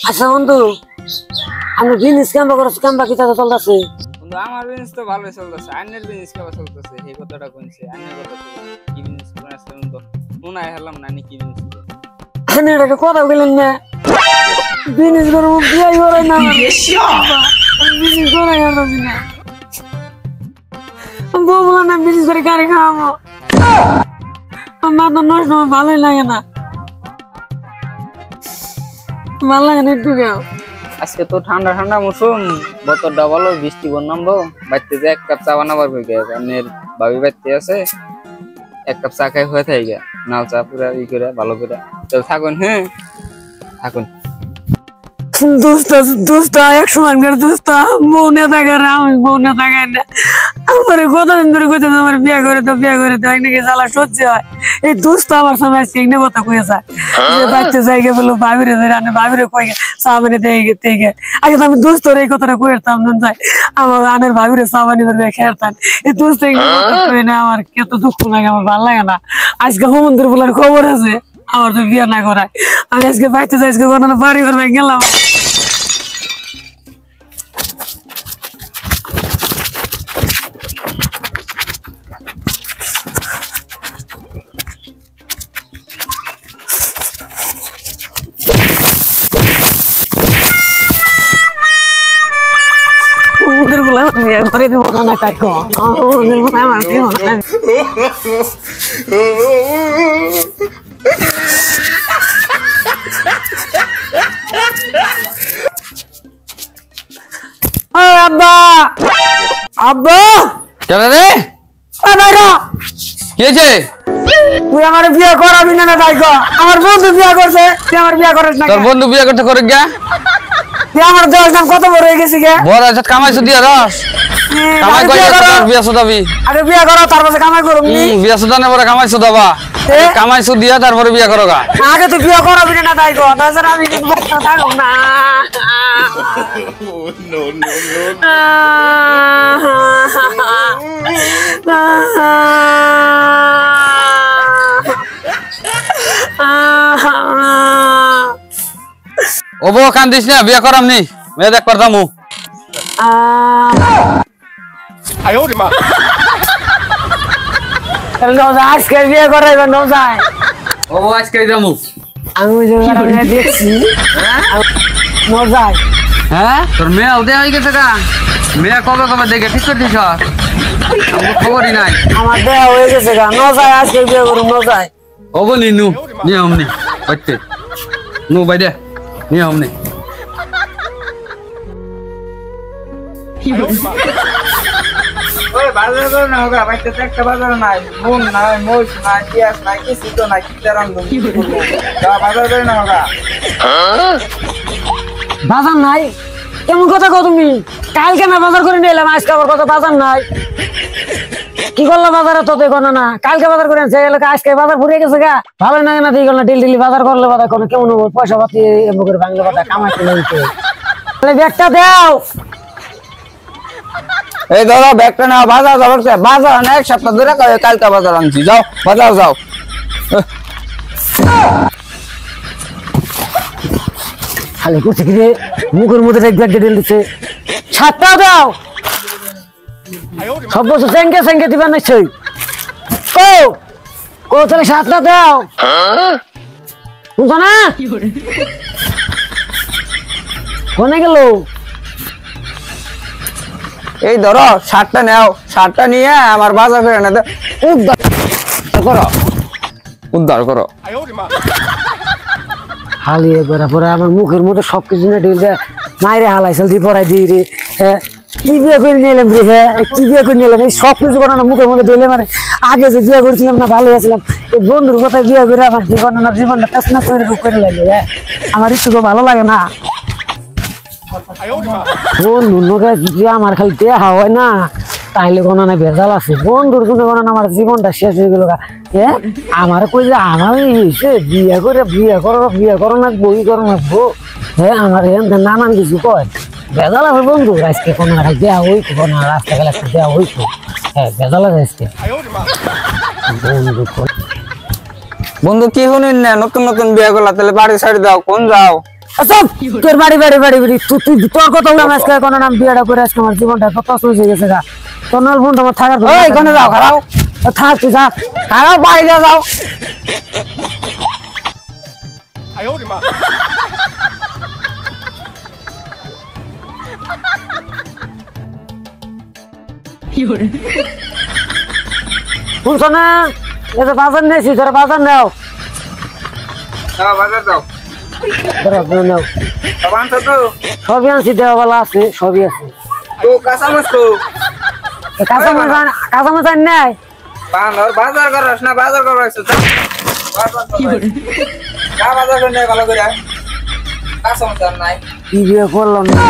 আচ্ছা বন্ধু, আমরা বিজনেস কেমন করছ, কেমন কি চলতেছে? বন্ধু আমার বিজনেস তো ভালোই চলতেছে, আইনের বিজনেস কেমন চলতেছে এই কথাটা কইছে। আইনের কথা তো কি বিজনেস করছ বন্ধু? মনে হলাম না কি বিজনেস আমি এটা কথা বললেন না, বিজনেস করব বিয়াই করে না, বিজনেস করে না, বলবো না বিজনেস করে গাড়ি খাওয়াবো, আমার তো নষ্ট ভালোই লাগে না, ভালো লাগে না একটু কেউ। আজকে তো ঠান্ডা ঠান্ডা মৌসুম, বোতলটা ভালো, বৃষ্টি বন্যাম্বো বাড়িতে যে এক কাপ চা বানাবার হয়ে গেছে। আনের ভাবি বাড়িতে আছে, এক কাপ চা খাই হয়ে থাকে নাও চা পুরা ই করে ভালো করে। তো থাকুন, হ্যাঁ থাকুন। দোস্ত এক সময় দোস্ত বউ নেতা করে, আমি বউ নেতা খাই না, আমার কতদিন ধরে কইতে আমার বিয়ে করে তো একদিকে জ্বালা সহ্য হয়। এই দোস্ত আমার সময় আজকে একটা কথা কয়েছে, বাচ্চা জায়গা বলো ভাবিরে রান্না, ভাবিরে কয়ে সাবানি দিয়ে আগে তো আমি দোস্তর এই কথাটা কইতাম না, যাই আমার আনের ভাবিরে সাবানি ধরে খেলতাম। এই দোস্ত না, আমার কত দুঃখ লাগে, আমার ভালো লাগে না। আজকে হোমন্দির বলার খবর আছে, আমার তো বিয়ে না করায়, আমি আজকে বাচ্চা যাই আজকে বাড়ি ঘর গেলাম। করে দেবো না কাকু, আমার আব্বা আব্বা কেন রে? কি হয়েছে? তুই আমার বিয়ে করাবি না? তাই আমার বন্ধু বিয়ে করছে, তুই আমার বিয়ে করিস না? তোর বন্ধু বিয়ে করতে করে গা? তুই আমার দেওয়ার নাম কত বড় হয়ে গেছি গে? বড় আছে কামাইছো দিয়া রস কামাই কইয়া তোর বিয়ে সদাবি। আরে বিয়ে করো তারপরে কামাই করব নি। বিয়ে সদানে পরে কামাইছো দাবা, কামাইছো দিয়া তারপরে বিয়ে করো গা। আগে তুই বিয়ে করাবি না? তাই তাছাড়া আমি কিন্তু থাকব না। নো নো ও বউ কান্দিস না, বিয়ে করাম নি, মেয়ে দেখ করতাম। আজকে বিয়ে করাইবে ন যায়? ও বউ আজকে যামু আমি দেখছি মজায়। হ্যাঁ তোর মেয়ে ওদের হয়ে গেছে গা? মেয়ে কবে কবে দেখে ঠিক করছিস? খবরই নাই। আমার দেয়া হয়ে গেছে গা, ন যায় আজকে বিয়ে করুন, ন যায়। ও বলি নু নিয়ে আমনি হচ্ছে নু বাইরে নিয়ে আমনি। বাজার করে না হোক, বাড়িতে তো একটা বাজার নাই, নুন নাই, মরিচ নাই, পেঁয়াজ নাই, কিছু তো নাই, কি রান্ধব? বাজার করে না হোক। বাজার নাই? কেমন কথা কও তুমি? কালকে না বাজার করে নিয়ে এলাম, আজকে আবার কথা বাজার নাই। কি করলো বাজারে? তো দেখো না, কালকে বাজার করে আনছে, আজকে বাজার ফুরিয়ে গেছে গা। ভালো না না দিয়ে গেল না, ডেলি বাজার করলে বাজার কোনো কেমন হবো? পয়সা পাতি এমন করে বাংলা বাজার কামাইতে লাগছে। ব্যাগটা দাও। এই ধরো ব্যাগটা নাও, বাজার যাবো। বাজার না এক সপ্তাহ ধরে কালকে বাজার আনছি, যাও বাজার যাও। খালি করছে কি রে, মুখের মধ্যে ব্যাগ ঢেলে দিচ্ছে। সাতটা দাও, সব বছর সেঙ্গে দিবা নিশ্চয়ই। ও তাহলে সাতটা দাও, বুঝো না? কোনে গেল? এই ধরো শার্টটা নাও, শার্টটা নিয়ে আমার বাজার করে না উদ্ধার করো। হালিয়ে বেড়া পরে আমার মুখের মধ্যে সবকিছু না ঢেলে মাইরে হালাইছিল দিয়ে পড়াই দিয়ে রে। কি বিয়ে করে নিলাম রে? হ্যাঁ কি বিয়ে করে নিলাম? এই সব কিছু করে না মুখের মধ্যে ঢেলে, মানে আগে যে বিয়ে করেছিলাম না ভালো আছিলাম, এই বন্ধুর কথায় বিয়ে করে আমার জীবনটা টাচনা করে লাগে। হ্যাঁ আমার একটু তো ভালো লাগে না। বন্ধু যদি আমার খালি দেয়া হয় না, তাহলে কোনো না ভেজাল আছে। বন্ধুর জন্য কোনো না আমার জীবনটা শেষ হয়ে গেল। আমার কই যে আমার বিয়ে করো না, বই করো না। হ্যাঁ আমার নানান কিছু কয়, ভেজাল আছে বন্ধু। আজকে কোনো দেয়া হই কোনো রাস্তা গেলে দেওয়া হইতো। হ্যাঁ ভেজাল আছে আজকে। বন্ধু বন্ধু কি শুনিন না নতুন নতুন বিয়ে করলা তাহলে বাড়ি ছাড়ি দাও কোন যাও আচ্ছা তোর বাড়ি তুই তোর কথা বলে আজকে কোনো নাম বিয়েটা করে আজকে আমার জীবনটা কত সহজ হয়ে গেছে গা তোর নাল বোন তোমার থাকার এখানে যাও খারাপ থাক তুই যা খারাপ বাইরে যাও শুনছো না এই যে বাজার নিয়েছি তোরা বাজার নাও বাজার যাও তোরা নাও সাবান তো সবই আনছি দেওয়াবেলা আছে সবই আছে তো কাঁচামচ তো কাঁচামচ আন নাই বান্দর বাজার করছ না বাজার করছ বাজার করে ভালো করে কাঁচামচ আর নাই কি বিয়ে করলাম না